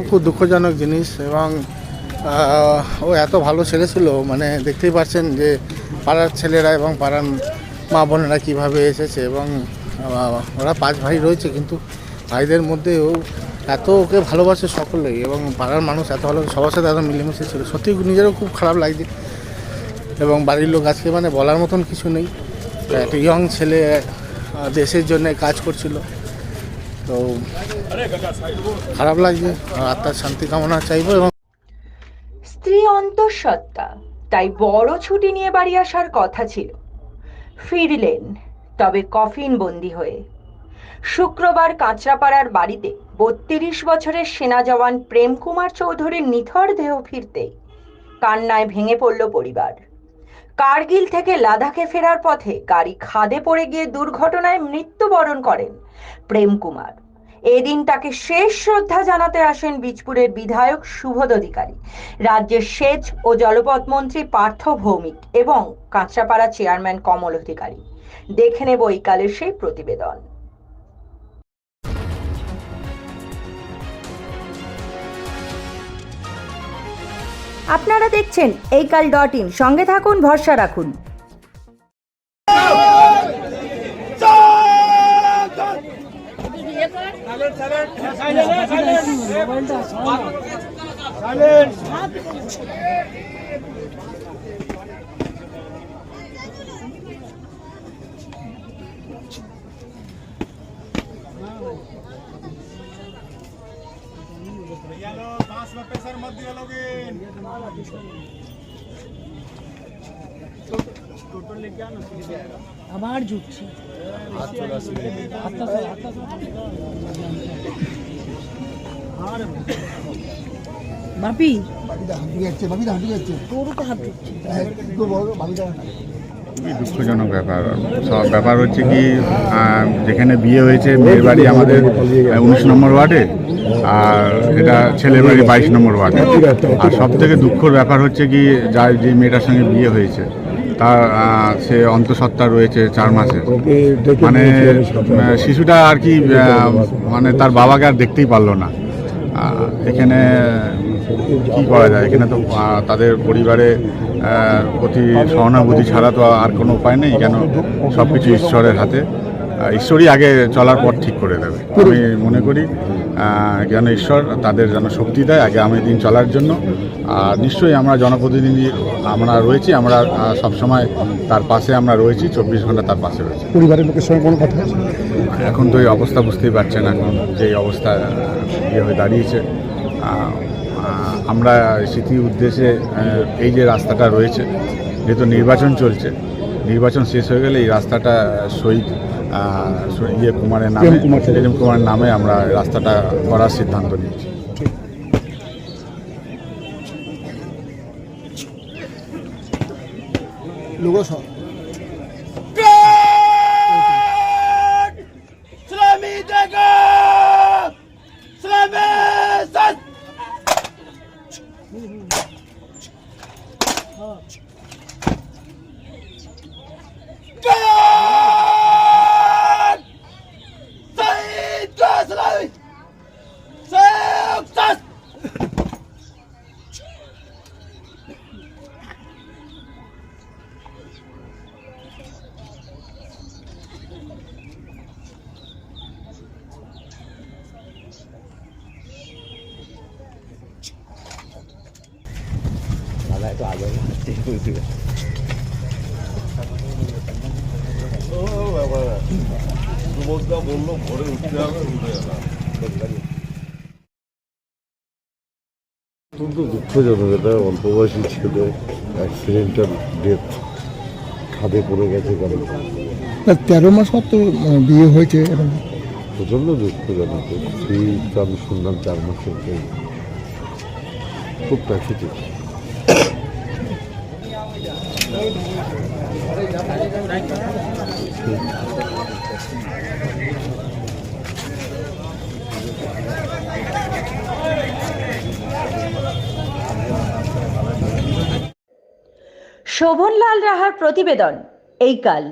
খুব দুঃখজনক জিনিস। এবং ও এত ভালো ছেলে ছিল, মানে দেখতেই পাচ্ছেন যে পাড়ার ছেলেরা এবং পাড়ার মা বোনেরা কীভাবে এসেছে। এবং ওরা 5 ভাই রয়েছে, কিন্তু ভাইদের মধ্যেও এত ওকে ভালোবাসে সকলেই, এবং পাড়ার মানুষ এত ভালো, সবার সাথে এত মিলেমিশে ছিল। সত্যি নিজেরও খুব খারাপ লাগছে। এবং বাড়ির লোক আজকে মানে বলার মতন কিছু নেই। একটা ইয়ং ছেলে দেশের জন্য কাজ করছিল, তো খারাপ লাগছে। আত্মার শান্তি কামনা চাইবো। এবং স্ত্রী অন্তঃসত্ত্বা, তাই বড় ছুটি নিয়ে বাড়ি আসার কথা ছিল। ফিরলেন, তবে কফিন বন্দি হয়ে। শুক্রবার কাঁচরাপাড়ার বাড়িতে 32 বছরের সেনা জওয়ান প্রেম কুমার চৌধুরীর নিথর দেহ ফিরতেই কান্নায় ভেঙে পড়ল পরিবার। কার্গিল থেকে লাদাখে ফেরার পথে গাড়ি খাদে পড়ে গিয়ে দুর্ঘটনায় মৃত্যুবরণ করেন প্রেম কুমার। এদিন তাকে শেষ শ্রদ্ধা জানাতে আসেন বীজপুরের বিধায়ক শুভদ অধিকারী, রাজ্যের সেচ ও জলপথ মন্ত্রী পার্থ ভৌমিক এবং কাঁচরাপাড়া চেয়ারম্যান কমল অধিকারী। দেখে নেব এই কালের সেই প্রতিবেদন। আপনারা দেখছেন এইকাল.in, সঙ্গে থাকুন, ভরসা রাখুন। আবার জুটছে বাপি, তোরও তো হাত ঢুকছে। খুবই দুঃখজনক ব্যাপার। সব ব্যাপার হচ্ছে কি, যেখানে বিয়ে হয়েছে মেয়ের বাড়ি আমাদের 19 নম্বর ওয়ার্ডে, আর এটা ছেলের বাড়ি 22 নম্বর ওয়ার্ডে। আর সব থেকে দুঃখর ব্যাপার হচ্ছে কি, যার যে মেয়েটার সঙ্গে বিয়ে হয়েছে তার সে অন্তঃসত্ত্বা রয়েছে 4 মাসে। মানে শিশুটা আর কি, মানে তার বাবাকে আর দেখতেই পারলো না। এখানে কি করা যায়? এখানে তো তাদের পরিবারে প্রতি সহানুভূতি ছাড়া তো আর কোনো উপায় নেই। কেন, সব কিছু ঈশ্বরের হাতে। ঈশ্বরই আগে চলার পথ ঠিক করে দেবে আমি মনে করি। যেন ঈশ্বর তাদের যেন শক্তি দেয় আগে আমি দিন চলার জন্য। আর নিশ্চয়ই আমরা জনপ্রতিনিধি আমরা রয়েছি, আমরা সবসময় তার পাশে আমরা রয়েছি, 24 ঘন্টা তার পাশে রয়েছি। পরিবারের লোকের সঙ্গে কোনো কথা আছে? এখন তো এই অবস্থা বুঝতেই পারছেন, এখন যে অবস্থা ইয়ে হয়ে দাঁড়িয়েছে। আমরা স্মৃতির উদ্দেশ্যে এই যে রাস্তাটা রয়েছে, যেহেতু নির্বাচন চলছে, নির্বাচন শেষ হয়ে গেলে এই রাস্তাটা শহীদ কুমারের নামে, প্রেম কুমারের নামে আমরা রাস্তাটা করার সিদ্ধান্ত নিয়েছি। একটু আগে বললো ভোরে উঠতে হবে, উঠে গেলাম। অত্যন্ত দুঃখজনক, এটা অল্প বয়সী ছিল, অ্যাক্সিডেন্টাল ডেথ, খাদে পড়ে গেছে গাড়ি। 13 মাস পর তো বিয়ে হয়েছে। প্রচণ্ড দুঃখজনক। স্ত্রী তো আমি শুনলাম 4 মাসের, খুব প্যাথেটিক। শোভনলাল রাহার প্রতিবেদন, এই কাল।